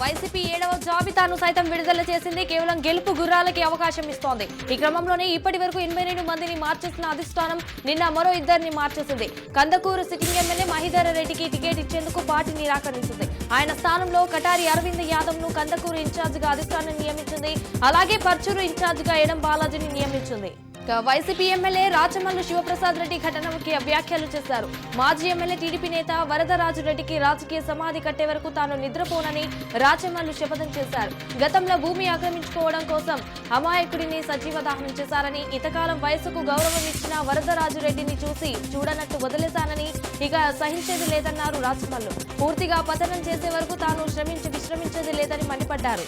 YCP 7వ జాబితాను సైతం విడుదల చేసింది. కేవలం గెలుపు గుర్రాలకి అవకాశం ఇస్తోంది. ఈ క్రమంలోనే ఇప్పటి వరకు 82 మందిని మార్చేసిన అధిష్టానం నిన్న మరో 2 మార్చేసింది. కందకూరు సిట్టింగ్ ఎమ్మెల్యే మహిధర్ రెడ్డికి టికెట్ ఇచ్చేందుకు పార్టీ నిరాకరించింది. ఆయన స్థానంలో కటారి అరవింద్ యాదవ్ ను కందకూరు ఇన్ఛార్జిగా అధిష్టానం నియమించింది. అలాగే పర్చూరు ఇన్ఛార్జిగా ఎడం బాలాజీని నియమించింది. వైసీపీ ఎమ్మెల్యే రాచమల్లు శివప్రసాద్ రెడ్డి ఘటనకి వ్యాఖ్యలు చేశారు. మాజీ ఎమ్మెల్యే టీడీపీ నేత వరదరాజు రెడ్డికి రాజకీయ సమాధి కట్టే వరకు తాను నిద్రపోనని రాచమల్లు శపథం చేశారు. గతంలో భూమి ఆక్రమించుకోవడం కోసం అమాయకుడిని సజీవ దహనం చేశారని, ఇంతకాలం వయసుకు గౌరవం ఇచ్చిన వరదరాజు రెడ్డిని చూడనట్టు వదిలేశానని, ఇక సహించేది లేదన్నారు రాచమల్లు. పూర్తిగా పతనం చేసే వరకు తాను విశ్రమించేది లేదని మండిపడ్డారు.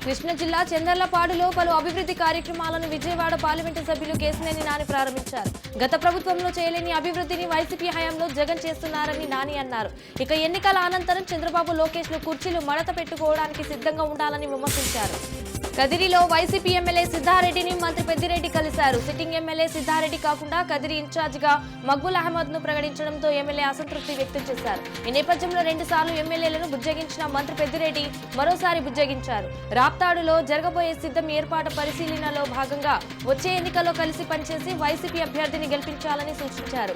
కృష్ణా జిల్లా చందర్లపాడులో పలు అభివృద్ధి కార్యక్రమాలను విజయవాడ పార్లమెంటు సభ్యులు కేశినేని నాని ప్రారంభించారు. గత ప్రభుత్వంలో చేయలేని అభివృద్ధిని వైసీపీ హయాంలో జగన్ చేస్తున్నారని నాని అన్నారు. ఇక ఎన్నికల అనంతరం చంద్రబాబు, లోకేష్ లు కుర్చీలు మడత పెట్టుకోవడానికి సిద్ధంగా ఉండాలని విమర్శించారు. కదిరిలో వైసీపీ ఎమ్మెల్యే సిద్ధారెడ్డిని మంత్రి పెద్దిరెడ్డి కలిశారు. సిట్టింగ్ ఎమ్మెల్యే సిద్ధారెడ్డి కాకుండా కదిరి ఇన్ఛార్జిగా మక్బుల్ అహ్మద్ ను ప్రకటించడంతో ఎమ్మెల్యే అసంతృప్తి వ్యక్తం చేశారు. ఈ నేపథ్యంలో 2 సార్లు ఎమ్మెల్యేలను బుజ్జగించిన మంత్రి పెద్దిరెడ్డి మరోసారి బుజ్జగించారు. రాప్తాడులో జరగబోయే సిద్ధం ఏర్పాటు పరిశీలనలో భాగంగా వచ్చే ఎన్నికల్లో కలిసి పనిచేసి వైసీపీ అభ్యర్థిని గెలిపించాలని సూచించారు.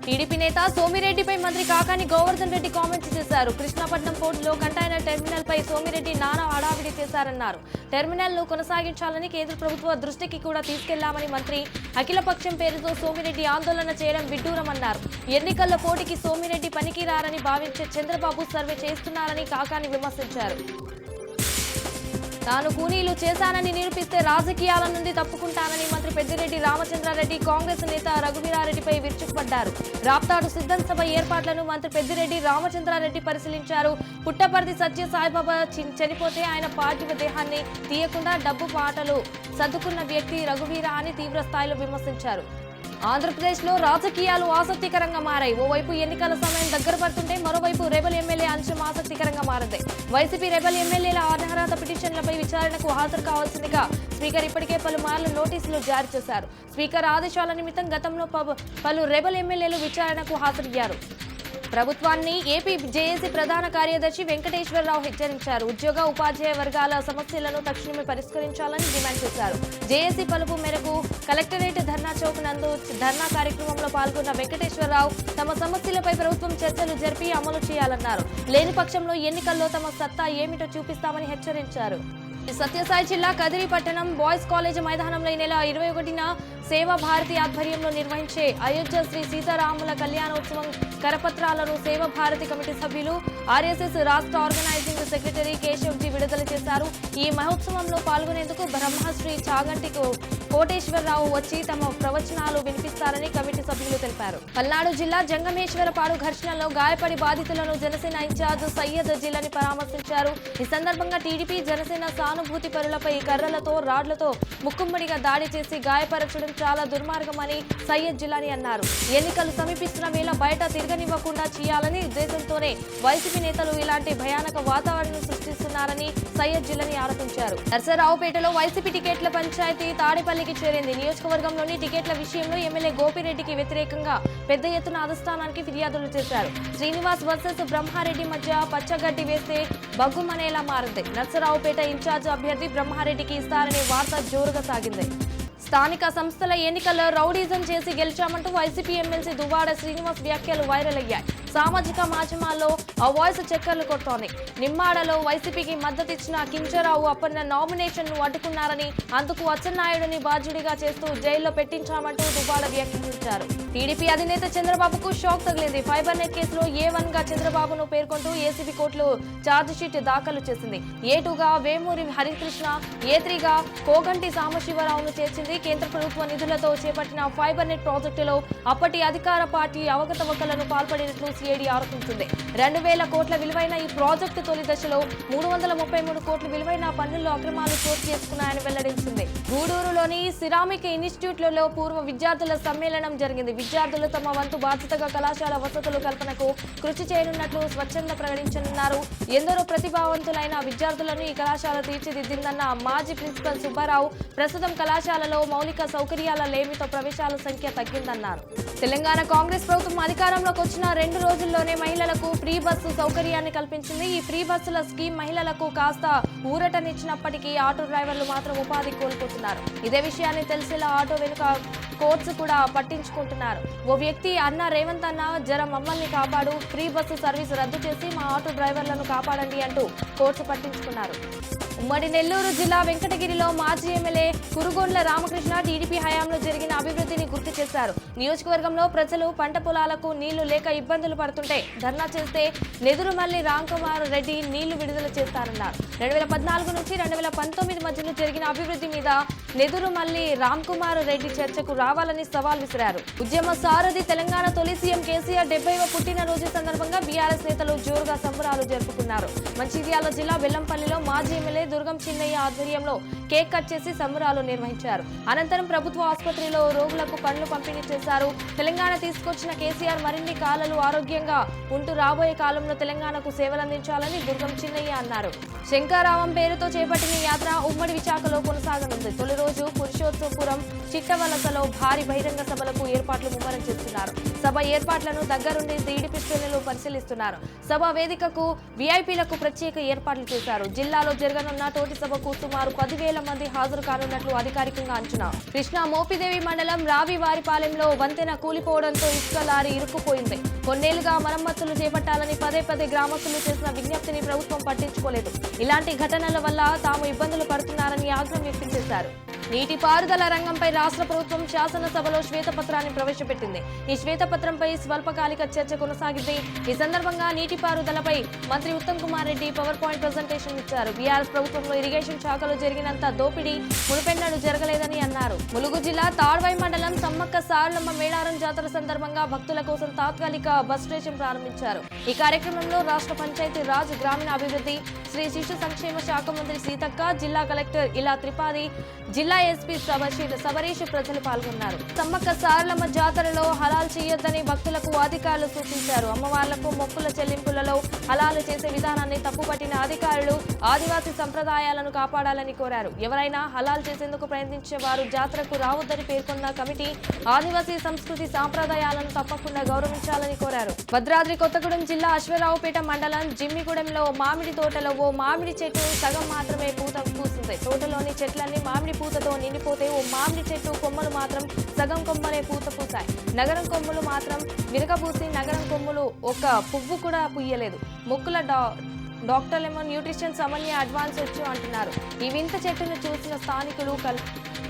టీడీపీ నేత సోమిరెడ్డిపై మంత్రి కాకాని గోవర్ధన్ రెడ్డి కామెంట్స్ చేశారు. కృష్ణాపట్నం పోర్టులో కంటైనర్ టెర్మినల్ పై సోమిరెడ్డి నానా హడావిడి చేశారన్నారు. టెర్మినల్ ను కొనసాగించాలని కేంద్ర ప్రభుత్వ దృష్టికి కూడా తీసుకెళ్లామని మంత్రి, అఖిలపక్షం పేరుతో సోమిరెడ్డి ఆందోళన చేయడం విడ్డూరమన్నారు. ఎన్నికల్లో పోటీకి సోమిరెడ్డి పనికిరారని భావించే చంద్రబాబు సర్వే చేస్తున్నారని కాకాని విమర్శించారు. తాను కూలీలు చేశానని నిరూపిస్తే రాజకీయాల నుండి తప్పుకుంటానని మంత్రి పెద్దిరెడ్డి రామచంద్రారెడ్డి కాంగ్రెస్ నేత రఘువీరారెడ్డిపై విరుచుకుపడ్డారు. రాప్తాడు సిద్ధం సభ ఏర్పాట్లను మంత్రి పెద్దిరెడ్డి రామచంద్రారెడ్డి పరిశీలించారు. పుట్టపర్తి సత్య సాయిబాబా చనిపోతే ఆయన పార్థివ దేహాన్ని తీయకుండా డబ్బు పాటలు సర్దుకున్న వ్యక్తి రఘువీర అని తీవ్ర స్థాయిలో విమర్శించారు. ఆంధ్రప్రదేశ్ లో రాజకీయాలు ఆసక్తికరంగా మారాయి. ఓవైపు ఎన్నికల సమయం దగ్గర పడుతుంటే మరోవైపు రెబల్ ఎమ్మెల్యే అంశం ఆసక్తికరంగా మారింది. వైసీపీ రెబల్ ఎమ్మెల్యేల అనర్హత పిటిషన్లపై విచారణకు హాజరు కావాల్సిందిగా స్పీకర్ ఇప్పటికే పలుమార్లు నోటీసులు జారీ చేశారు. స్పీకర్ ఆదేశాల నిమిత్తం గతంలో పలు రెబల్ ఎమ్మెల్యేలు విచారణకు హాజరయ్యారు. ప్రభుత్వాన్ని ఏపీ జేఏసీ ప్రధాన కార్యదర్శి వెంకటేశ్వరరావు హెచ్చరించారు. ఉద్యోగ, ఉపాధ్యాయ వర్గాల సమస్యలను తక్షణమే పరిష్కరించాలని డిమాండ్ చేశారు. జేఏసీ పిలుపు మేరకు కలెక్టరేట్ ధర్నా చౌక్ నందు ధర్నా కార్యక్రమంలో పాల్గొన్న వెంకటేశ్వరరావు తమ సమస్యలపై ప్రభుత్వం చర్చలు జరిపి అమలు చేయాలన్నారు. లేని పక్షంలో ఎన్నికల్లో తమ సత్తా ఏమిటో చూపిస్తామని హెచ్చరించారు. సత్యసాయి జిల్లా కదిరి పట్టణం బాయ్స్ కాలేజ్ మైదానంలో ఈ నెల 21న సేవా భారతి ఆధ్వర్యంలో నిర్వహించే అయోధ్య శ్రీ సీతారాముల కళ్యాణోత్సవం కరపత్రాలను సేవా భారతి కమిటీ సభ్యులు, ఆర్ఎస్ఎస్ రాష్ట్ర ఆర్గనైజింగ్ సెక్రటరీ కేశవ్జీ విడుదల చేశారు. ఈ మహోత్సవంలో పాల్గొనేందుకు బ్రహ్మశ్రీ చాగంటి కోటేశ్వరరావు వచ్చి తమ ప్రవచనాలు వినిపిస్తారని కమిటీ సభ్యులు తెలిపారు. పల్నాడు జిల్లా జంగమేశ్వరపాడు ఘర్షణలో గాయపడి బాధితులను జనసేన ఇన్ఛార్జ్ సయ్యద్ జిల్లాని పరామర్శించారు. ఈ సందర్భంగా టీడీపీ, జనసేన సానుభూతి పరులపై కర్రలతో, రాడ్లతో ముక్కుమ్మడిగా దాడి చేసి గాయపరచడం చాలా దుర్మార్గమని సయ్యద్ జిల్లాని అన్నారు. ఎన్నికలు సమీపిస్తున్న వేళ బయట తిరగనివ్వకుండా చేయాలని ఉద్దేశంతోనే వైసీపీ నేతలు ఇలాంటి భయానక వాతావరణం సృష్టిస్తున్నారని సయ్యద్ జిల్లాని ఆరోపించారు. నర్సరావుపేటలో వైసీపీ టికెట్ల పంచాయతీ తాడేపల్లికి చేరింది. నియోజకవర్గంలోని టికెట్ల విషయంలో ఎమ్మెల్యే గోపిరెడ్డికి వ్యతిరేకంగా పెద్ద ఎత్తున అధిష్టానానికి ఫిర్యాదులు చేశారు. శ్రీనివాస్ వర్సెస్ బ్రహ్మారెడ్డి మధ్య పచ్చగడ్డి వేస్తే బగ్గుమనేలా మారింది. నర్సరావుపేట ఇన్ఛార్జ్ అభ్యర్థి బ్రహ్మారెడ్డికి ఇస్తారనే వార్త జోరుగా సాగింది. స్థానిక సంస్థల ఎన్నికల్లో రౌడీజం చేసి గెలిచామంటూ వైసీపీ ఎమ్మెల్సీ దువ్వాడ శ్రీనివాస్ వ్యాఖ్యలు వైరల్ అయ్యాయి. సామాజిక మాధ్యమాల్లో ఆ వాయిస్ చక్కర్లు కొడుతోంది. నిమ్మాడలో వైసీపీకి మద్దతిచ్చిన కింజరావు అప్పన్న నామినేషన్ ను అడ్డుకున్నారని, అందుకు అచ్చెన్నాయుడిని బాధ్యుడిగా చేస్తూ జైల్లో పెట్టించామంటూ దువ్వాడ వ్యాఖ్యానించారు. టీడీపీ అధినేత చంద్రబాబుకు షాక్ తగిలింది. ఫైబర్ నెట్ కేసులో A1 గా చంద్రబాబును పేర్కొంటూ ఏసీబీ కోర్టులో ఛార్జిషీట్ దాఖలు చేసింది. A2 గా వేమూరి హరికృష్ణ, A3 గా కోగంటి సాంబశివరావును చేర్చింది. కేంద్ర ప్రభుత్వ నిధులతో చేపట్టిన ఫైబర్ నెట్ ప్రాజెక్టులో అప్పటి అధికార పార్టీ అవకతవకలను పాల్పడినట్లు సిఐడి ఆరోపించింది. 2000 కోట్ల విలువైన ఈ ప్రాజెక్టు తొలి దశలో 333 కోట్ల విలువైన పన్నుల్లో అక్రమాలు చోటు చేసుకున్నాయని వెల్లడించింది. గూడూరులోని సిరామిక్ ఇన్స్టిట్యూట్లలో పూర్వ విద్యార్థుల సమ్మేళనం జరిగింది. విద్యార్థులు తమ వంతు బాధ్యతగా కళాశాల వసతుల కల్పనకు కృషి చేయనున్నట్లు స్వచ్ఛంద ప్రకటించనున్నారు. ఎందరో ప్రతిభావంతులైన విద్యార్థులను ఈ కళాశాల తీర్చిదిద్దిందన్న మాజీ ప్రిన్సిపల్ సుబ్బారావు, ప్రస్తుతం కళాశాలలో మౌలిక సౌకర్యాల లేమితో ప్రవేశాల సంఖ్య తగ్గిందన్నారు. తెలంగాణ కాంగ్రెస్ ప్రభుత్వం అధికారంలోకి వచ్చిన 2 రోజులు రోజుల్లోనే మహిళలకు ఫ్రీ బస్సు సౌకర్యాన్ని కల్పించింది. ఈ ఫ్రీ బస్సుల స్కీమ్ మహిళలకు కాస్త ఊరటనిచ్చినప్పటికీ ఆటో డ్రైవర్లు మాత్రం ఉపాధి కోల్పోతున్నారు. ఇదే విషయాన్ని తెలిసేలా ఆటో వెనుక కోర్ట్స్ కూడా పట్టించుకుంటున్నారు. ఓ వ్యక్తి అన్న రేవంత్ అన్న జర మమ్మల్ని కాపాడు, ఫ్రీ బస్సు సర్వీస్ రద్దు చేసి మా ఆటో డ్రైవర్లను కాపాడండి అంటూ కోర్ట్స్ పట్టించుకున్నారు. ఉమ్మడి నెల్లూరు జిల్లా వెంకటగిరిలో మాజీ ఎమ్మెల్యే కురుగొండ్ల రామకృష్ణ టీడీపీ హయాంలో జరిగిన అభివృద్ధిని గుర్తు చేశారు. నియోజకవర్గంలో ప్రజలు పంట పొలాలకు నీళ్లు లేక ఇబ్బందులు పడుతుంటే ధర్నా చేస్తే నెదురుమల్లి రాంకుమార్ రెడ్డి నీళ్లు విడుదల చేస్తారన్నారు. 2014 నుంచి 2019 మధ్యలో జరిగిన అభివృద్ధి మీద నెదురుమల్లి రాంకుమార్ రెడ్డి చర్చకు రావాలని సవాల్ విసిరారు. ఉద్యమ సారథి తెలంగాణ తొలి సీఎం కేసీఆర్ 70వ పుట్టినరోజు సందర్భంగా బీఆర్ఎస్ నేతలు జోరుగా సంబరాలు జరుపుకున్నారు. మంచిర్యాల జిల్లా బెల్లంపల్లిలో మాజీ ఎమ్మెల్యే దుర్గం చిన్నయ్య ఆధ్వర్యంలో కేక్ కట్ చేసి సంబరాలు నిర్వహించారు. అనంతరం ప్రభుత్వ ఆసుపత్రిలో రోగులకు పండ్లు పంపిణీ చేశారు. తెలంగాణ తీసుకొచ్చిన కేసీఆర్ మరిన్ని కాలాలు ఆరోగ్యంగా ఉంటూ రాబోయే కాలంలో తెలంగాణకు సేవలందించాలని దుర్గం చిన్నయ్య అన్నారు. శంకారావం పేరుతో చేపట్టిన యాత్ర ఉమ్మడి విశాఖలో కొనసాగనుంది. తొలి రోజు పురుషోత్తపురం చిట్టవలసలో భారీ బహిరంగ సభలకు ఏర్పాట్లు ముమ్మరం చేస్తున్నారు. సభ ఏర్పాట్లను దగ్గరుండి టీడీపీ శ్రేణులు పరిశీలిస్తున్నారు. సభ వేదికకు వీఐపీలకు ప్రత్యేక ఏర్పాట్లు చేశారు. జిల్లాలో జరగనున్న తోటి సభకు సుమారు 10,000 మంది హాజరు కానున్నట్లు అధికారికంగా అంచనా. కృష్ణా మోపిదేవి మండలం రావివారిపాలెంలో వంతెన కూలిపోవడంతో ఇసుక లారీ ఇరుక్కుపోయింది. కొన్నేళ్లుగా మరమ్మతులు చేపట్టాలని పదే గ్రామస్తులు చేసిన విజ్ఞప్తిని ప్రభుత్వం పట్టించుకోలేదు. ఇలాంటి ఘటనల వల్ల తాము ఇబ్బందులు పడుతున్నారని ఆగ్రహం వ్యక్తం చేశారు. నీటిపారుదల రంగంపై రాష్ట్ర ప్రభుత్వం శాసనసభలో శ్వేతపత్రాన్ని ప్రవేశపెట్టింది. ఈ శ్వేతపత్రంపై స్వల్పకాలిక చర్చ కొనసాగింది. ఈ సందర్భంగా నీటిపారుదలపై మంత్రి Uttam Kumar Reddy power point presentation ఇచ్చారు. బీఆర్ఎస్ ప్రభుత్వంలో ఇరిగేషన్ శాఖలో జరిగినంత దోపిడీ మునుపెన్నడూ జరగలేదని అన్నారు. ములుగు జిల్లా తాడ్వాయి మండలం సమ్మక్క సారలమ్మ మేడారం జాతర సందర్భంగా భక్తుల కోసం తాత్కాలిక బస్ స్టేషన్ ప్రారంభించారు. ఈ కార్యక్రమంలో రాష్ట్ర పంచాయతీ రాజ్ గ్రామీణ అభివృద్ధి, శ్రీ శిశు సంక్షేమ శాఖ మంత్రి సీతక్క, జిల్లా కలెక్టర్ ఇలా త్రిపాది, జిల్లా ఎస్పీ సబరీష్ ప్రజలు పాల్గొన్నారు. సమ్మక్క సారలమ్మ జాతరలో హలాల్ చేయొద్దని భక్తులకు అధికారులు సూచించారు. అమ్మవార్లకు మొక్కుల చెల్లింపులలో హలాలు చేసే విధానాన్ని తప్పుపట్టిన అధికారులు ఆదివాసీ సంప్రదాయాలను కాపాడాలని కోరారు. ఎవరైనా హలాల్ చేసేందుకు ప్రయత్నించే వారు జాతరకు రావద్దని పేర్కొన్న కమిటీ ఆదివాసీ సంస్కృతి సాంప్రదాయాలను తప్పకుండా గౌరవించాలని కోరారు. భద్రాద్రి కొత్తగూడెం జిల్లా అశ్వరావుపేట మండలం జిమ్మిగూడెంలో మామిడి తోటలో ఓ మామిడి చెట్టు సగం మాత్రమే పూత పూసింది. తోటలోని చెట్లన్నీ మామిడి పూతతో నిండిపోతే ఓ మామిడి చెట్టు కొమ్మలు మాత్రం సగం కొమ్మలే పూత పూసాయి. నగరం కొమ్ములు మాత్రం విరగబూసి నగరం కొమ్ములు ఒక పువ్వు కూడా పుయ్యలేదు. మొక్కుల డాక్టర్లేమో న్యూట్రిషన్ సమన్వయ అడ్వాన్స్ వచ్చు అంటున్నారు. ఈ వింత చెట్టును చూసిన స్థానికులు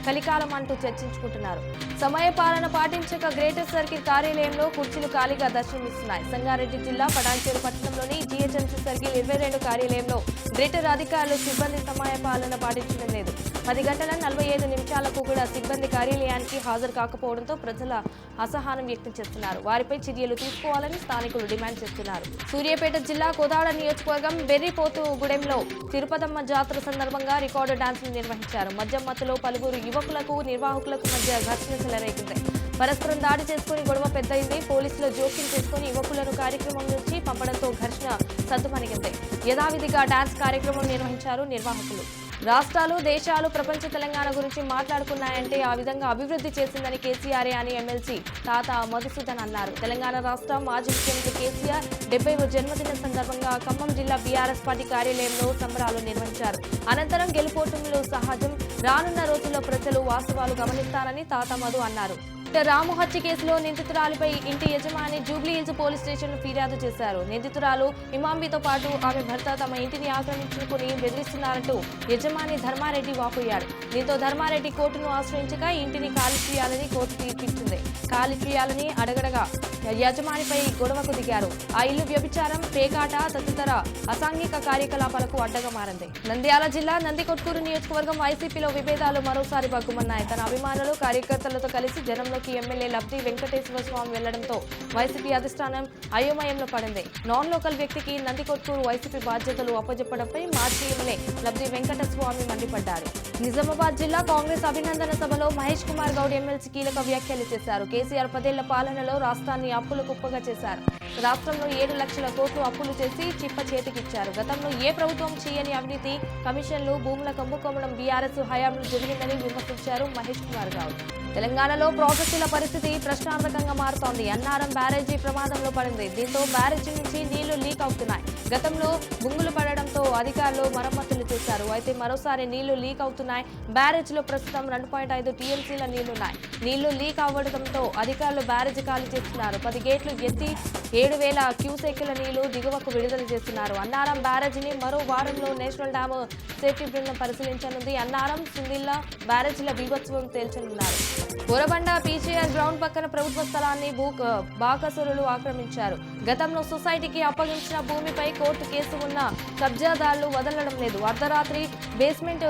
కలికాలం అంటూ చర్చించుకుంటున్నారు. సమయ పాలన పాటించక గ్రేటర్ సర్కిల్ కార్యాలయంలో కుర్చీలు ఖాళీగా దర్శనమిస్తున్నాయి. సంగారెడ్డి జిల్లా పటాన్చేరు పట్టణంలోని జీహెచ్ఎంసీ సర్కిల్ 22 కార్యాలయంలో గ్రేటర్ అధికారులు సిబ్బంది సమయ పాలన పాటించడం లేదు. 10 గంటల 45 నిమిషాలకు కూడా సిబ్బంది కార్యాలయానికి హాజరు కాకపోవడంతో ప్రజల అసహనం వ్యక్తం చేస్తున్నారు. వారిపై చర్యలు తీసుకోవాలని స్థానికులు డిమాండ్ చేస్తున్నారు. సూర్యాపేట జిల్లా కోదాడ నియోజకవర్గం బెర్రిపోతుగూడెంలో తిరుపతమ్మ జాతర సందర్భంగా రికార్డు డాన్సులు నిర్వహించారు. మద్యం మత్తులో పలువురు యువకులకు నిర్వాహకులకు మధ్య ఘర్షణ చెలరేగింది. పరస్పరం దాడి చేసుకుని గొడవ పెద్దయింది. పోలీసులు జోక్యం చేసుకుని యువకులను కార్యక్రమం నుంచి పంపడంతో ఘర్షణ సద్దుమణిగింది. యథావిధిగా డాన్స్ కార్యక్రమం నిర్వహించారు నిర్వాహకులు. రాష్ట్రాలు, దేశాలు ప్రపంచ తెలంగాణ గురించి మాట్లాడుకున్నాయంటే ఆ విధంగా అభివృద్ధి చేసిందని కేసీఆర్ అని ఎమ్మెల్సీ తాత మధుసూదన్ అన్నారు. తెలంగాణ రాష్ట్ర మాజీ ముఖ్యమంత్రి కేసీఆర్ 70వ జన్మదిన సందర్భంగా ఖమ్మం జిల్లా బీఆర్ఎస్ పార్టీ కార్యాలయంలో సంబరాలు నిర్వహించారు. అనంతరం గెలుపోటములు సహజం, రానున్న రోజుల్లో ప్రజలు వాస్తవాలు గమనిస్తారని తాత మధు అన్నారు. రాము హత్య కేసులో నిందితురాలిపై ఇంటి యజమాని జూబ్లీహిల్స్ పోలీస్ స్టేషన్ ఫిర్యాదు చేశారు. నిందితురాలు ఇమాంబితో పాటు ఆమె భర్త తమ ఇంటిని ఆక్రమించుకుని బెదిరిస్తున్నారంటూ యజమాని ధర్మారెడ్డి వాపోయాడు. దీంతో ధర్మారెడ్డి కోర్టును ఆశ్రయించగా ఇంటిని ఖాళీ చేయాలని కోర్టు తీర్పిచ్చింది. ఖాళీ చేయాలని అడగడగా యజమానిపై గొడవకు దిగారు. ఆ ఇల్లు వ్యభిచారం, పేకాట తదితర అసాంఘిక కార్యకలాపాలకు అడ్డగా మారింది. నంద్యాల జిల్లా నందికొట్కూరు నియోజకవర్గం వైసీపీలో విభేదాలు మరోసారి బగ్గుమన్నాయి. తన అభిమానులు, కార్యకర్తలతో కలిసి జనంలోకి ఎమ్మెల్యే లబ్ధి వెంకటేశ్వర స్వామి వెళ్లడంతో వైసీపీ అధిష్టానం అయోమయంలో పడింది. నాన్ లోకల్ వ్యక్తికి నందికొట్కూరు వైసీపీ బాధ్యతలు అప్పజెప్పడంపై మాజీ ఎమ్మెల్యే లబ్ధి వెంకటస్వామి మండిపడ్డారు. నిజామాబాద్ జిల్లా కాంగ్రెస్ అభినందన సభలో మహేష్ కుమార్ గౌడ్ ఎమ్మెల్సీ కీలక వ్యాఖ్యలు చేశారు. కేసీఆర్ 10 ఏళ్ల పాలనలో రాష్ట్రాన్ని అప్పుల కుప్పగా చేశారు. రాష్ట్రంలో 7 లక్షల కోట్లు అప్పులు చేసి చిప్ప చేతికిచ్చారు. గతంలో ఏ ప్రభుత్వం చేయని అవినీతి, కమిషన్లు, భూముల కుంభకోణం బీఆర్ఎస్ హయాంలో జరిగిందని విమర్శించారు మహేష్ కుమార్ గౌడ్. తెలంగాణలో ప్రాజెక్టుల పరిస్థితి ప్రశ్నార్థకంగా మారుతోంది. అన్నారం బ్యారేజీ ప్రమాదంలో పడింది. దీంతో బ్యారేజీ నుంచి నీళ్లు లీక్ అవుతున్నాయి. గతంలో బొంగులు పడడంతో అధికారులు మరమ్మతులు చేశారు. అయితే మరోసారి నీళ్లు లీక్ అవుతున్నాయి. బ్యారేజీలో ప్రస్తుతం 2.5 టీఎంసీల నీళ్లున్నాయి. నీళ్లు లీక్ అవ్వడంతో అధికారులు బ్యారేజీ ఖాళీ చేస్తున్నారు. 10 గేట్లు ఎత్తి 7,000 క్యూసెక్కుల నీళ్లు దిగువకు విడుదల చేస్తున్నారు. అన్నారం బ్యారేజీని మరో వారంలో నేషనల్ డ్యామ్ సేఫ్టీ బృందం పరిశీలించనుంది. అన్నారం, సుందిల్లా బ్యారేజీల బీభత్సవం తేల్చనున్నారు. బోరబండ పీజీఆర్ గ్రౌండ్ పక్కన ప్రభుత్వ స్థలాన్ని బాకసురులు ఆక్రమించారు. గతంలో సొసైటీకి అప్పగించిన భూమిపై కోర్టు కేసు ఉన్న కబ్జాదారులు వదలడం లేదు. అర్ధరాత్రి బేస్మెంట్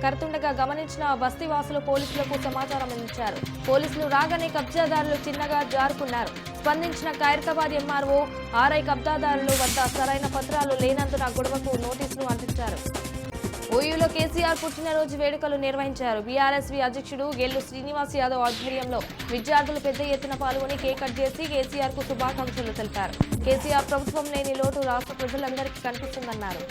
కడుతుండగా గమనించిన బస్తీవాసులు పోలీసులకు సమాచారం అందించారు. పోలీసులు రాగానే కబ్జాదారులు చిన్నగా జారుకున్నారు. స్పందించిన ఖైరతాబాద్ ఎంఆర్ఓ ఆర్ఐ కబ్జాదారులు వద్ద సరైన పత్రాలు లేనందున గొడవకు నోటీసులు అందించారు. ఓయూలో కేసీఆర్ పుట్టినరోజు వేడుకలు నిర్వహించారు. బీఆర్ఎస్వి అధ్యక్షుడు గెల్లు శ్రీనివాస్ యాదవ్ ఆధ్వర్యంలో విద్యార్థులు పెద్ద ఎత్తున పాల్గొని కేక్ కట్ చేసి కేసీఆర్ కు శుభాకాంక్షలు తెలిపారు. కేసీఆర్ ప్రభుత్వం లేని లోటు రాష్ట్ర ప్రజలందరికీ కనిపిస్తుందన్నారు.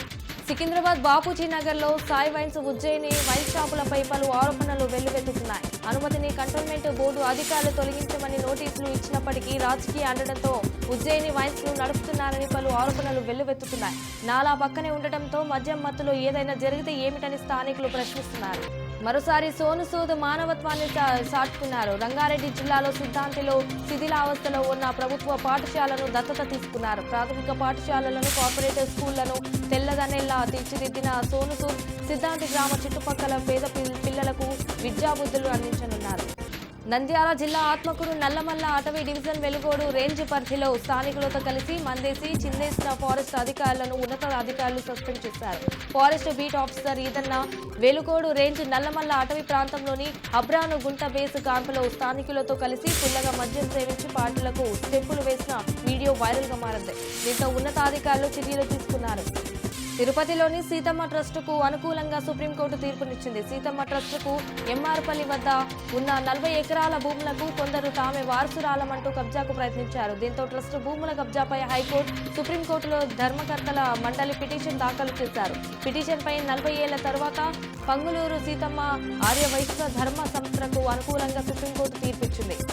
సికింద్రాబాద్ బాపూజీ నగర్ లో సాయి వైన్స్, ఉజ్జయిని వైన్ షాపులపై పలు ఆరోపణలు వెల్లువెత్తుతున్నాయి. అనుమతిని కంటోన్మెంట్ బోర్డు అధికారులు తొలగించమని నోటీసులు ఇచ్చినప్పటికీ రాజకీయ అండడంతో ఉజ్జయిని వైన్స్ ను నడుపుతున్నారని పలు ఆరోపణలు వెల్లువెత్తుతున్నాయి. నాలా పక్కనే ఉండటంతో మద్యం మత్తులో ఏదైనా జరిగితే ఏమిటని స్థానికులు ప్రశ్నిస్తున్నారు. మరోసారి సోను సూద్ మానవత్వాన్ని సాటుకున్నారు. రంగారెడ్డి జిల్లాలో సిద్ధాంతిలో శిథిలావస్థలో ఉన్న ప్రభుత్వ పాఠశాలను దత్తత తీసుకున్నారు. ప్రాథమిక పాఠశాలలను, కార్పొరేట్ స్కూళ్లను తెల్లదనెల్లా తీర్చిదిద్దిన సోను సూద్ సిద్ధాంతి గ్రామ చుట్టుపక్కల పేద పిల్లలకు విద్యాబుద్ధులు అందించనున్నారు. నంద్యాల జిల్లా ఆత్మకూరు నల్లమల్ల అటవీ డివిజన్ వెలుగోడు రేంజ్ పరిధిలో స్థానికులతో కలిసి మందేసి చిందేసిన ఫారెస్ట్ అధికారులను ఉన్నతాధికారులు సస్పెండ్ చేశారు. Forest beat officer Eedanna Velugodu range Nallamala అటవీ ప్రాంతంలోని అబ్రాను గుంట బేస్ క్యాంపులో స్థానికులతో కలిసి పుల్లగా మద్యం సేవించి పార్టీలకు స్టెప్పులు వేసిన వీడియో వైరల్ గా మారింది. దీంతో ఉన్నతాధికారులు చర్యలు తీసుకున్నారు. తిరుపతిలోని సీతమ్మ ట్రస్టుకు అనుకూలంగా సుప్రీంకోర్టు తీర్పునిచ్చింది. సీతమ్మ ట్రస్టుకు ఎంఆర్పల్లి వద్ద ఉన్న 40 ఎకరాల భూములకు కొందరు తామే వారసురాలమంటూ కబ్జాకు ప్రయత్నించారు. దీంతో ట్రస్టు భూముల కబ్జాపై హైకోర్టు, సుప్రీంకోర్టులో ధర్మకర్తల మండలి పిటిషన్ దాఖలు చేశారు. పిటిషన్పై 40 ఏళ్ల తర్వాత పంగులూరు సీతమ్మ ఆర్యవైశ్య ధర్మ సంస్థకు అనుకూలంగా సుప్రీంకోర్టు తీర్పిచ్చింది.